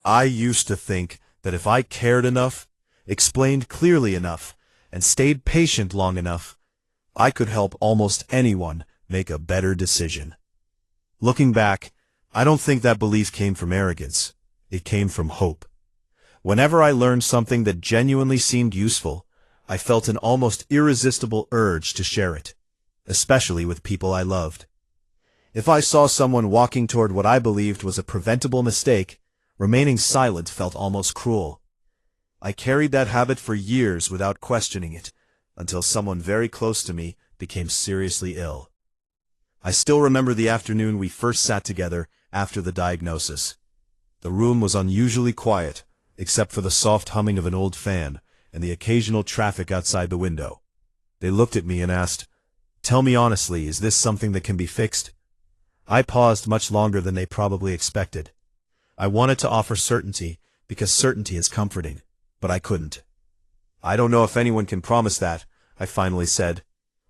I used to think that if I cared enough, explained clearly enough, and stayed patient long enough, I could help almost anyone make a better decision. Looking back, I don't think that belief came from arrogance. It came from hope. Whenever I learned something that genuinely seemed useful, I felt an almost irresistible urge to share it, especially with people I loved. If I saw someone walking toward what I believed was a preventable mistake, remaining silent felt almost cruel. I carried that habit for years without questioning it, until someone very close to me became seriously ill. I still remember the afternoon we first sat together after the diagnosis. The room was unusually quiet, except for the soft humming of an old fan and the occasional traffic outside the window. They looked at me and asked, "Tell me honestly, is this something that can be fixed?" I paused much longer than they probably expected. I wanted to offer certainty, because certainty is comforting, but I couldn't. "I don't know if anyone can promise that," I finally said.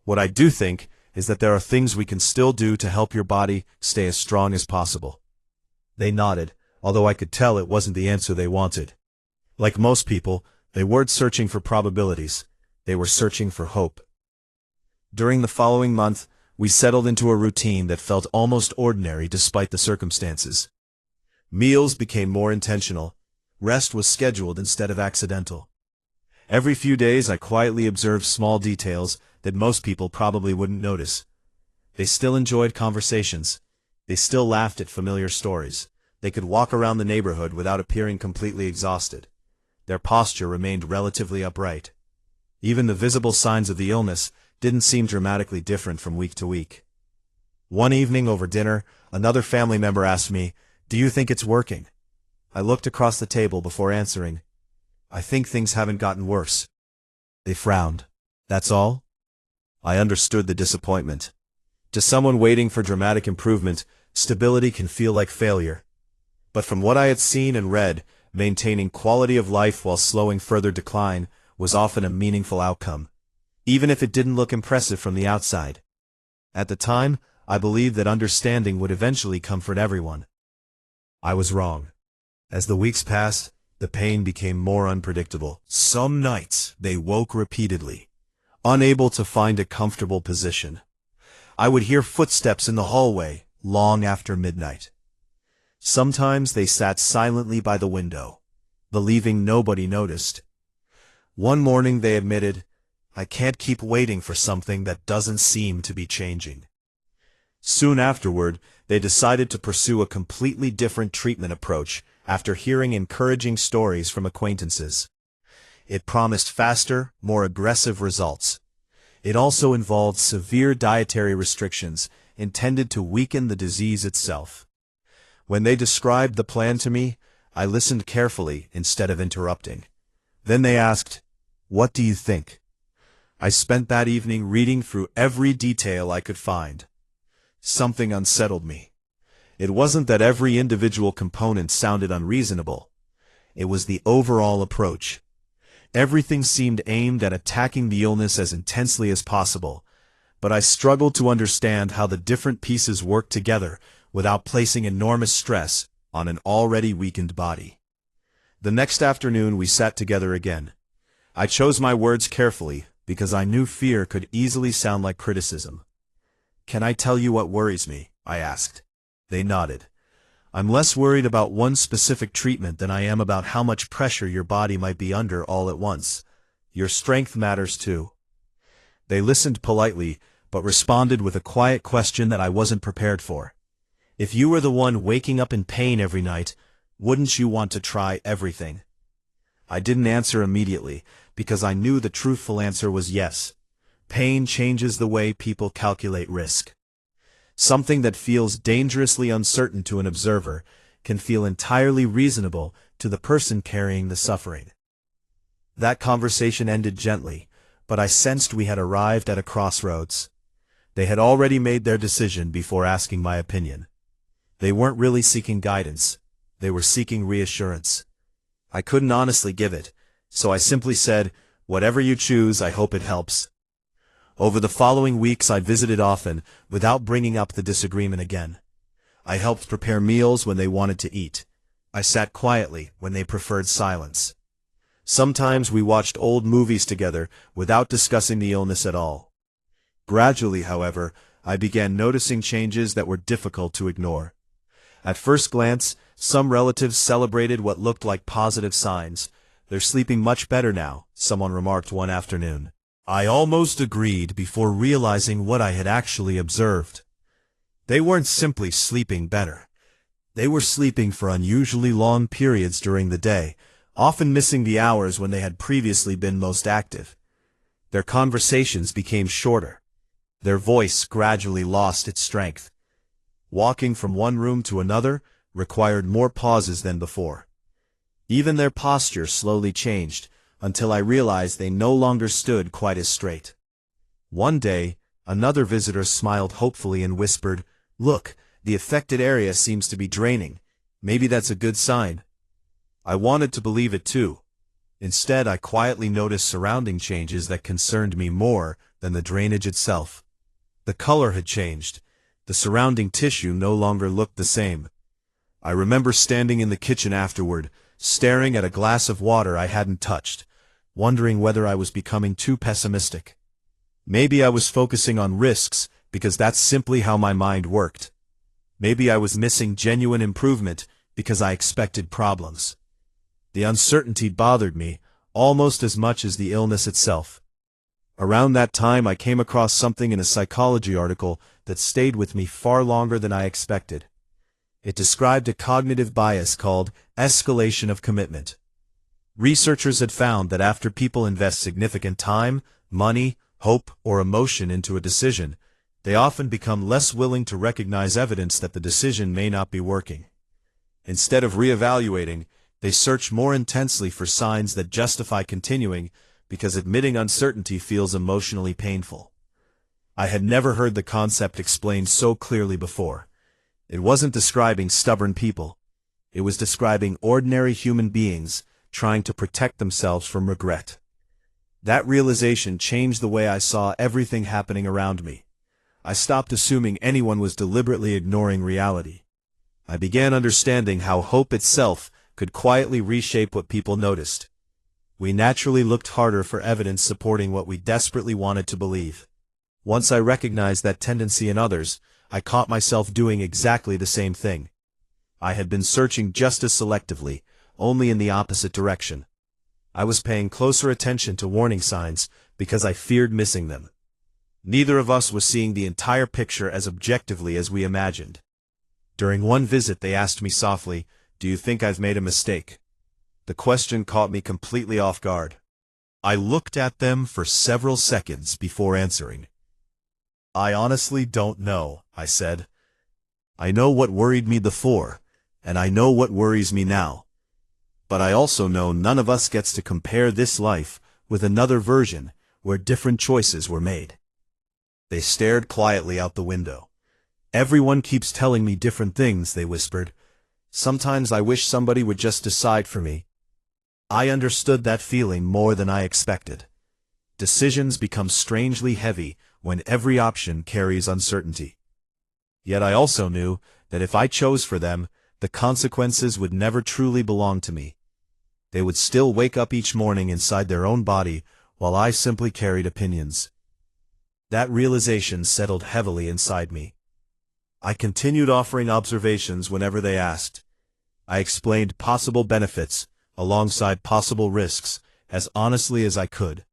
"What I do think is that there are things we can still do to help your body stay as strong as possible." They nodded, although I could tell it wasn't the answer they wanted. Like most people, they weren't searching for probabilities. They were searching for hope. During the following month, we settled into a routine that felt almost ordinary despite the circumstances. Meals became more intentional. Rest was scheduled instead of accidental. Every few days I quietly observed small details that most people probably wouldn't notice. They still enjoyed conversations. They still laughed at familiar stories. They could walk around the neighborhood without appearing completely exhausted. Their posture remained relatively upright. Even the visible signs of the illness didn't seem dramatically different from week to week. One evening over dinner, another family member asked me, "Do you think it's working?" I looked across the table before answering, "I think things haven't gotten worse." They frowned. "That's all?" I understood the disappointment. To someone waiting for dramatic improvement, stability can feel like failure. But from what I had seen and read, maintaining quality of life while slowing further decline was often a meaningful outcome, even if it didn't look impressive from the outside. At the time, I believed that understanding would eventually comfort everyone. I was wrong. As the weeks passed, the pain became more unpredictable. Some nights, they woke repeatedly, unable to find a comfortable position. I would hear footsteps in the hallway long after midnight. Sometimes they sat silently by the window, believing nobody noticed. One morning they admitted, "I can't keep waiting for something that doesn't seem to be changing." Soon afterward, they decided to pursue a completely different treatment approach after hearing encouraging stories from acquaintances. It promised faster, more aggressive results. It also involved severe dietary restrictions intended to weaken the disease itself. When they described the plan to me, I listened carefully instead of interrupting. Then they asked, "What do you think?" I spent that evening reading through every detail I could find. Something unsettled me. It wasn't that every individual component sounded unreasonable. It was the overall approach. Everything seemed aimed at attacking the illness as intensely as possible, but I struggled to understand how the different pieces worked together without placing enormous stress on an already weakened body. The next afternoon we sat together again. I chose my words carefully because I knew fear could easily sound like criticism. "Can I tell you what worries me?" I asked. They nodded. "I'm less worried about one specific treatment than I am about how much pressure your body might be under all at once. Your strength matters too." They listened politely, but responded with a quiet question that I wasn't prepared for. "If you were the one waking up in pain every night, wouldn't you want to try everything?" I didn't answer immediately, because I knew the truthful answer was yes. Pain changes the way people calculate risk. Something that feels dangerously uncertain to an observer can feel entirely reasonable to the person carrying the suffering. That conversation ended gently, but I sensed we had arrived at a crossroads. They had already made their decision before asking my opinion. They weren't really seeking guidance. They were seeking reassurance. I couldn't honestly give it, so I simply said, "Whatever you choose, I hope it helps." Over the following weeks I visited often, without bringing up the disagreement again. I helped prepare meals when they wanted to eat. I sat quietly when they preferred silence. Sometimes we watched old movies together without discussing the illness at all. Gradually, however, I began noticing changes that were difficult to ignore. At first glance, some relatives celebrated what looked like positive signs. "They're sleeping much better now," someone remarked one afternoon. I almost agreed before realizing what I had actually observed. They weren't simply sleeping better. They were sleeping for unusually long periods during the day, often missing the hours when they had previously been most active. Their conversations became shorter. Their voice gradually lost its strength. Walking from one room to another required more pauses than before. Even their posture slowly changed, until I realized they no longer stood quite as straight. One day, another visitor smiled hopefully and whispered, "Look, the affected area seems to be draining. Maybe that's a good sign." I wanted to believe it too. Instead, I quietly noticed surrounding changes that concerned me more than the drainage itself. The color had changed. The surrounding tissue no longer looked the same. I remember standing in the kitchen afterward, staring at a glass of water I hadn't touched, wondering whether I was becoming too pessimistic. Maybe I was focusing on risks because that's simply how my mind worked. Maybe I was missing genuine improvement because I expected problems. The uncertainty bothered me almost as much as the illness itself. Around that time, I came across something in a psychology article that stayed with me far longer than I expected. It described a cognitive bias called escalation of commitment. Researchers had found that after people invest significant time, money, hope, or emotion into a decision, they often become less willing to recognize evidence that the decision may not be working. Instead of reevaluating, they search more intensely for signs that justify continuing, because admitting uncertainty feels emotionally painful. I had never heard the concept explained so clearly before. It wasn't describing stubborn people. It was describing ordinary human beings trying to protect themselves from regret. That realization changed the way I saw everything happening around me. I stopped assuming anyone was deliberately ignoring reality. I began understanding how hope itself could quietly reshape what people noticed. We naturally looked harder for evidence supporting what we desperately wanted to believe. Once I recognized that tendency in others, I caught myself doing exactly the same thing. I had been searching just as selectively, only in the opposite direction. I was paying closer attention to warning signs because I feared missing them. Neither of us was seeing the entire picture as objectively as we imagined. During one visit, they asked me softly, "Do you think I've made a mistake?" The question caught me completely off guard. I looked at them for several seconds before answering. "I honestly don't know," I said. "I know what worried me before, and I know what worries me now. But I also know none of us gets to compare this life with another version where different choices were made." They stared quietly out the window. "Everyone keeps telling me different things," they whispered. "Sometimes I wish somebody would just decide for me." I understood that feeling more than I expected. Decisions become strangely heavy when every option carries uncertainty. Yet I also knew that if I chose for them, the consequences would never truly belong to me. They would still wake up each morning inside their own body, while I simply carried opinions. That realization settled heavily inside me. I continued offering observations whenever they asked. I explained possible benefits, alongside possible risks, as honestly as I could.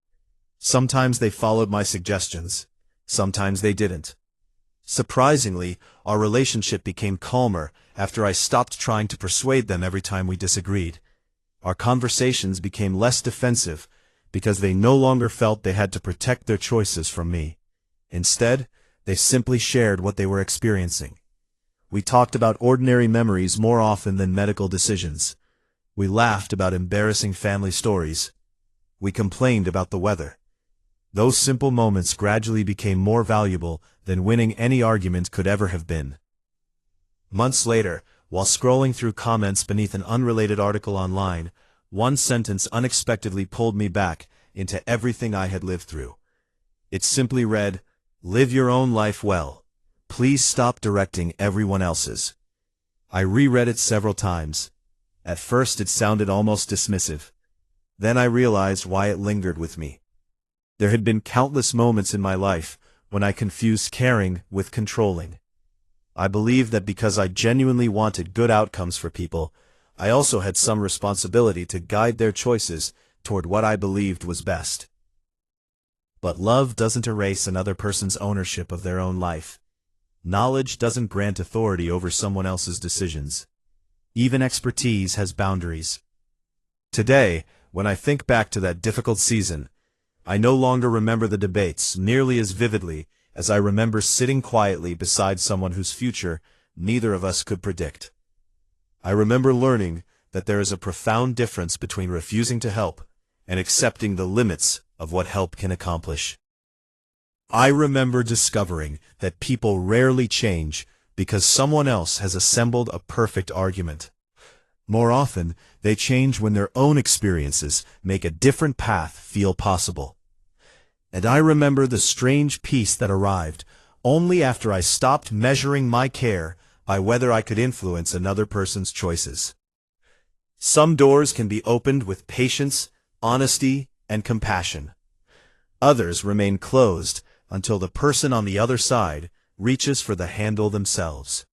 Sometimes they followed my suggestions. Sometimes they didn't. Surprisingly, our relationship became calmer after I stopped trying to persuade them every time we disagreed. Our conversations became less defensive because they no longer felt they had to protect their choices from me. Instead, they simply shared what they were experiencing. We talked about ordinary memories more often than medical decisions. We laughed about embarrassing family stories. We complained about the weather. Those simple moments gradually became more valuable than winning any argument could ever have been. Months later, while scrolling through comments beneath an unrelated article online, one sentence unexpectedly pulled me back into everything I had lived through. It simply read, "Live your own life well. Please stop directing everyone else's." I reread it several times. At first it sounded almost dismissive. Then I realized why it lingered with me. There had been countless moments in my life when I confused caring with controlling. I believed that because I genuinely wanted good outcomes for people, I also had some responsibility to guide their choices toward what I believed was best. But love doesn't erase another person's ownership of their own life. Knowledge doesn't grant authority over someone else's decisions. Even expertise has boundaries. Today, when I think back to that difficult season, I no longer remember the debates nearly as vividly as I remember sitting quietly beside someone whose future neither of us could predict. I remember learning that there is a profound difference between refusing to help and accepting the limits of what help can accomplish. I remember discovering that people rarely change because someone else has assembled a perfect argument. More often, they change when their own experiences make a different path feel possible. And I remember the strange peace that arrived only after I stopped measuring my care by whether I could influence another person's choices. Some doors can be opened with patience, honesty, and compassion. Others remain closed until the person on the other side reaches for the handle themselves.